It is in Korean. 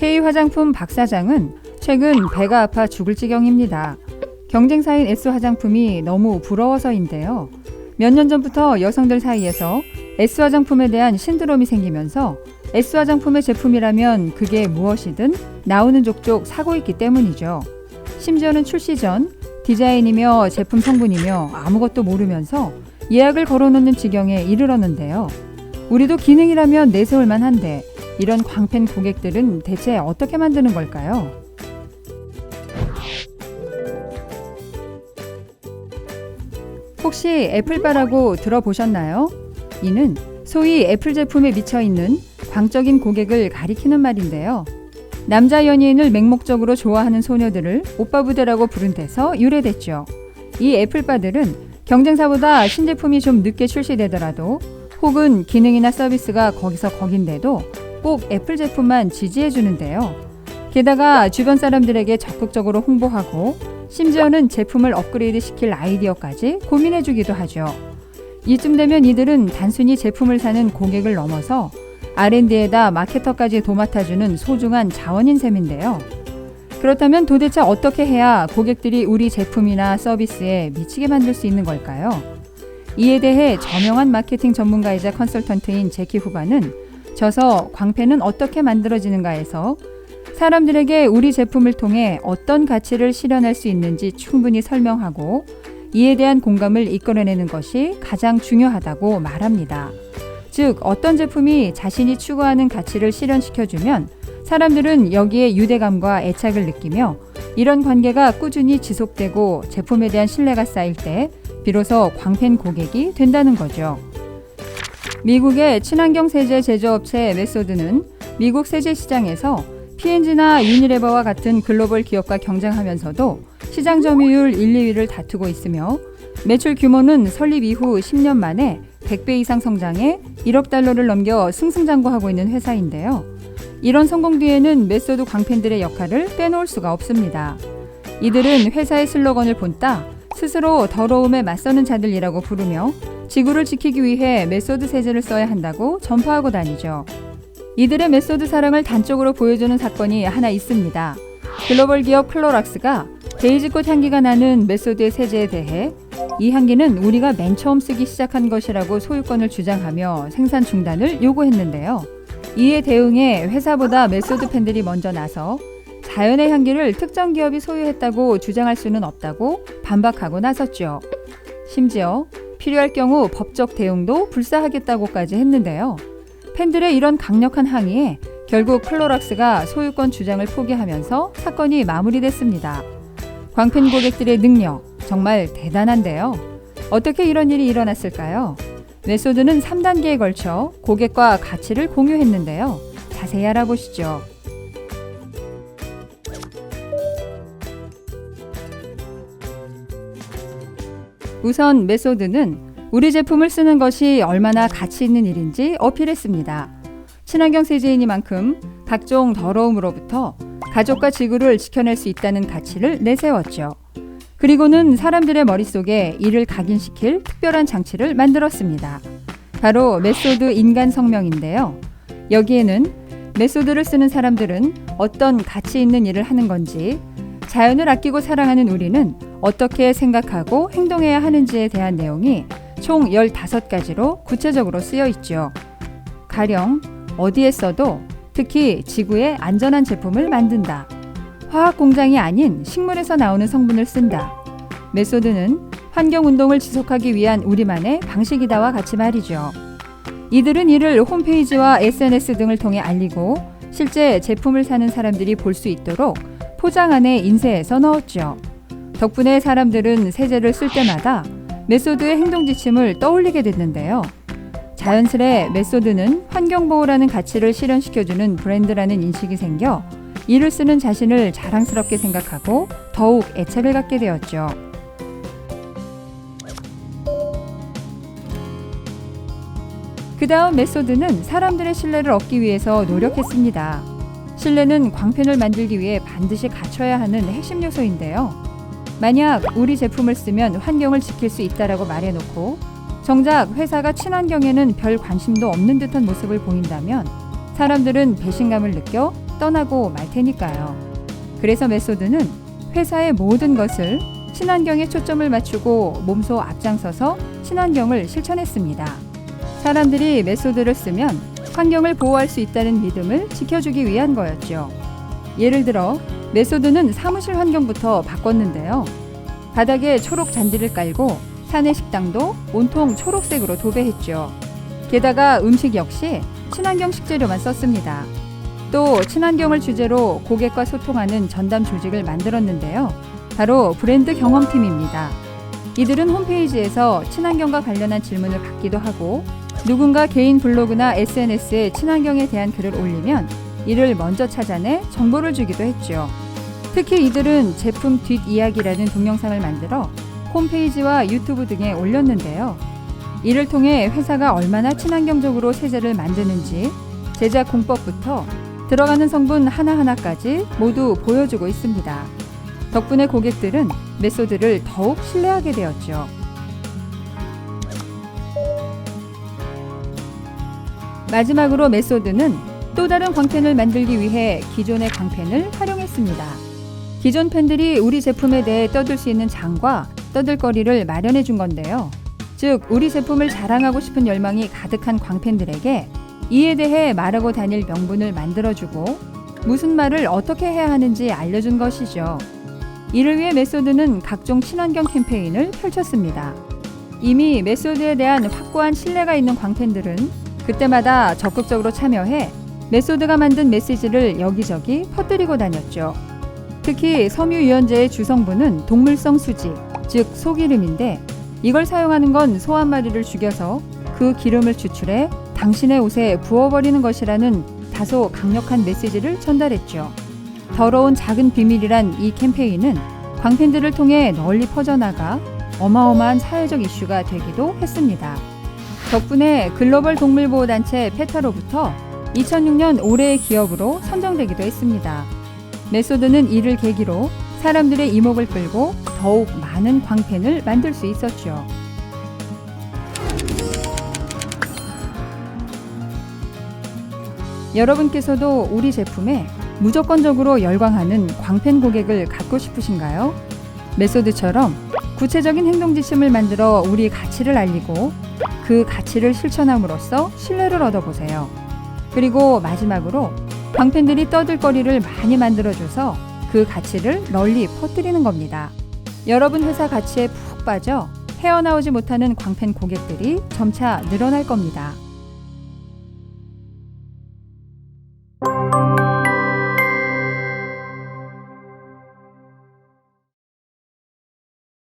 K화장품 박 사장은 최근 배가 아파 죽을 지경입니다. 경쟁사인 S화장품이 너무 부러워서인데요. 몇 년 전부터 여성들 사이에서 S화장품에 대한 신드롬이 생기면서 S화장품의 제품이라면 그게 무엇이든 나오는 족족 사고 있기 때문이죠. 심지어는 출시 전 디자인이며 제품 성분이며 아무것도 모르면서 예약을 걸어놓는 지경에 이르렀는데요. 우리도 기능이라면 내세울 만한데 이런 광팬 고객들은 대체 어떻게 만드는 걸까요? 혹시 애플바라고 들어보셨나요? 이는 소위 애플 제품에 미쳐있는 광적인 고객을 가리키는 말인데요. 남자 연예인을 맹목적으로 좋아하는 소녀들을 오빠 부대라고 부른 데서 유래됐죠. 이 애플바들은 경쟁사보다 신제품이 좀 늦게 출시되더라도 혹은 기능이나 서비스가 거기서 거긴데도 꼭 애플 제품만 지지해주는데요. 게다가 주변 사람들에게 적극적으로 홍보하고 심지어는 제품을 업그레이드 시킬 아이디어까지 고민해주기도 하죠. 이쯤 되면 이들은 단순히 제품을 사는 고객을 넘어서 R&D에다 마케터까지 도맡아주는 소중한 자원인 셈인데요. 그렇다면 도대체 어떻게 해야 고객들이 우리 제품이나 서비스에 미치게 만들 수 있는 걸까요? 이에 대해 저명한 마케팅 전문가이자 컨설턴트인 제키 후반은 저서 광팬은 어떻게 만들어지는가에서 사람들에게 우리 제품을 통해 어떤 가치를 실현할 수 있는지 충분히 설명하고 이에 대한 공감을 이끌어내는 것이 가장 중요하다고 말합니다. 즉, 어떤 제품이 자신이 추구하는 가치를 실현시켜주면 사람들은 여기에 유대감과 애착을 느끼며 이런 관계가 꾸준히 지속되고 제품에 대한 신뢰가 쌓일 때 비로소 광팬 고객이 된다는 거죠. 미국의 친환경 세제 제조업체 메소드는 미국 세제 시장에서 P&G나 유니레버와 같은 글로벌 기업과 경쟁하면서도 시장 점유율 1, 2위를 다투고 있으며 매출 규모는 설립 이후 10년 만에 100배 이상 성장해 1억 달러를 넘겨 승승장구하고 있는 회사인데요. 이런 성공 뒤에는 메소드 광팬들의 역할을 빼놓을 수가 없습니다. 이들은 회사의 슬로건을 본따 스스로 더러움에 맞서는 자들이라고 부르며 지구를 지키기 위해 메소드 세제를 써야 한다고 전파하고 다니죠. 이들의 메소드 사랑을 단적으로 보여주는 사건이 하나 있습니다. 글로벌 기업 클로락스가 데이지꽃 향기가 나는 메소드의 세제에 대해 이 향기는 우리가 맨 처음 쓰기 시작한 것이라고 소유권을 주장하며 생산 중단을 요구했는데요. 이에 대응해 회사보다 메소드 팬들이 먼저 나서 자연의 향기를 특정 기업이 소유했다고 주장할 수는 없다고 반박하고 나섰죠. 심지어 필요할 경우 법적 대응도 불사하겠다고까지 했는데요. 팬들의 이런 강력한 항의에 결국 클로락스가 소유권 주장을 포기하면서 사건이 마무리됐습니다. 광팬 고객들의 능력 정말 대단한데요. 어떻게 이런 일이 일어났을까요? 메소드는 3단계에 걸쳐 고객과 가치를 공유했는데요. 자세히 알아보시죠. 우선 메소드는 우리 제품을 쓰는 것이 얼마나 가치 있는 일인지 어필했습니다. 친환경 세제이니만큼 각종 더러움으로부터 가족과 지구를 지켜낼 수 있다는 가치를 내세웠죠. 그리고는 사람들의 머릿속에 이를 각인시킬 특별한 장치를 만들었습니다. 바로 메소드 인간 성명인데요. 여기에는 메소드를 쓰는 사람들은 어떤 가치 있는 일을 하는 건지, 자연을 아끼고 사랑하는 우리는 어떻게 생각하고 행동해야 하는지에 대한 내용이 총 15가지로 구체적으로 쓰여 있죠. 가령 어디에 써도 특히 지구에 안전한 제품을 만든다. 화학 공장이 아닌 식물에서 나오는 성분을 쓴다. 메소드는 환경운동을 지속하기 위한 우리만의 방식이다와 같이 말이죠. 이들은 이를 홈페이지와 SNS 등을 통해 알리고 실제 제품을 사는 사람들이 볼 수 있도록 포장 안에 인쇄해서 넣었죠. 덕분에 사람들은 세제를 쓸 때마다 메소드의 행동 지침을 떠올리게 됐는데요. 자연스레 메소드는 환경보호라는 가치를 실현시켜주는 브랜드라는 인식이 생겨 이를 쓰는 자신을 자랑스럽게 생각하고 더욱 애착을 갖게 되었죠. 그 다음 메소드는 사람들의 신뢰를 얻기 위해서 노력했습니다. 신뢰는 광팬을 만들기 위해 반드시 갖춰야 하는 핵심 요소인데요. 만약 우리 제품을 쓰면 환경을 지킬 수 있다라고 말해놓고 정작 회사가 친환경에는 별 관심도 없는 듯한 모습을 보인다면 사람들은 배신감을 느껴 떠나고 말 테니까요. 그래서 메소드는 회사의 모든 것을 친환경에 초점을 맞추고 몸소 앞장서서 친환경을 실천했습니다. 사람들이 메소드를 쓰면 환경을 보호할 수 있다는 믿음을 지켜주기 위한 거였죠. 예를 들어 메소드는 사무실 환경부터 바꿨는데요. 바닥에 초록 잔디를 깔고 사내 식당도 온통 초록색으로 도배했죠. 게다가 음식 역시 친환경 식재료만 썼습니다. 또 친환경을 주제로 고객과 소통하는 전담 조직을 만들었는데요. 바로 브랜드 경험팀입니다. 이들은 홈페이지에서 친환경과 관련한 질문을 받기도 하고 누군가 개인 블로그나 SNS에 친환경에 대한 글을 올리면 이를 먼저 찾아내 정보를 주기도 했죠. 특히 이들은 제품 뒷이야기라는 동영상을 만들어 홈페이지와 유튜브 등에 올렸는데요. 이를 통해 회사가 얼마나 친환경적으로 세제를 만드는지 제작 공법부터 들어가는 성분 하나하나까지 모두 보여주고 있습니다. 덕분에 고객들은 메소드를 더욱 신뢰하게 되었죠. 마지막으로 메소드는 또 다른 광펜을 만들기 위해 기존의 광펜을 활용했습니다. 기존 펜들이 우리 제품에 대해 떠들 수 있는 장과 떠들거리를 마련해 준 건데요. 즉 우리 제품을 자랑하고 싶은 열망이 가득한 광팬들에게 이에 대해 말하고 다닐 명분을 만들어주고 무슨 말을 어떻게 해야 하는지 알려준 것이죠. 이를 위해 메소드는 각종 친환경 캠페인을 펼쳤습니다. 이미 메소드에 대한 확고한 신뢰가 있는 광팬들은 그때마다 적극적으로 참여해 메소드가 만든 메시지를 여기저기 퍼뜨리고 다녔죠. 특히 섬유유연제의 주성분은 동물성 수지, 즉 소기름인데 이걸 사용하는 건 소 한 마리를 죽여서 그 기름을 추출해 당신의 옷에 부어버리는 것이라는 다소 강력한 메시지를 전달했죠. 더러운 작은 비밀이란 이 캠페인은 광팬들을 통해 널리 퍼져나가 어마어마한 사회적 이슈가 되기도 했습니다. 덕분에 글로벌 동물보호단체 페타로부터 2006년 올해의 기업으로 선정되기도 했습니다. 메소드는 이를 계기로 사람들의 이목을 끌고 더욱 많은 광팬을 만들 수 있었죠. 여러분께서도 우리 제품에 무조건적으로 열광하는 광팬 고객을 갖고 싶으신가요? 메소드처럼 구체적인 행동 지침을 만들어 우리 가치를 알리고 그 가치를 실천함으로써 신뢰를 얻어보세요. 그리고 마지막으로 광팬들이 떠들거리를 많이 만들어줘서 그 가치를 널리 퍼뜨리는 겁니다. 여러분 회사 가치에 푹 빠져 헤어나오지 못하는 광팬 고객들이 점차 늘어날 겁니다.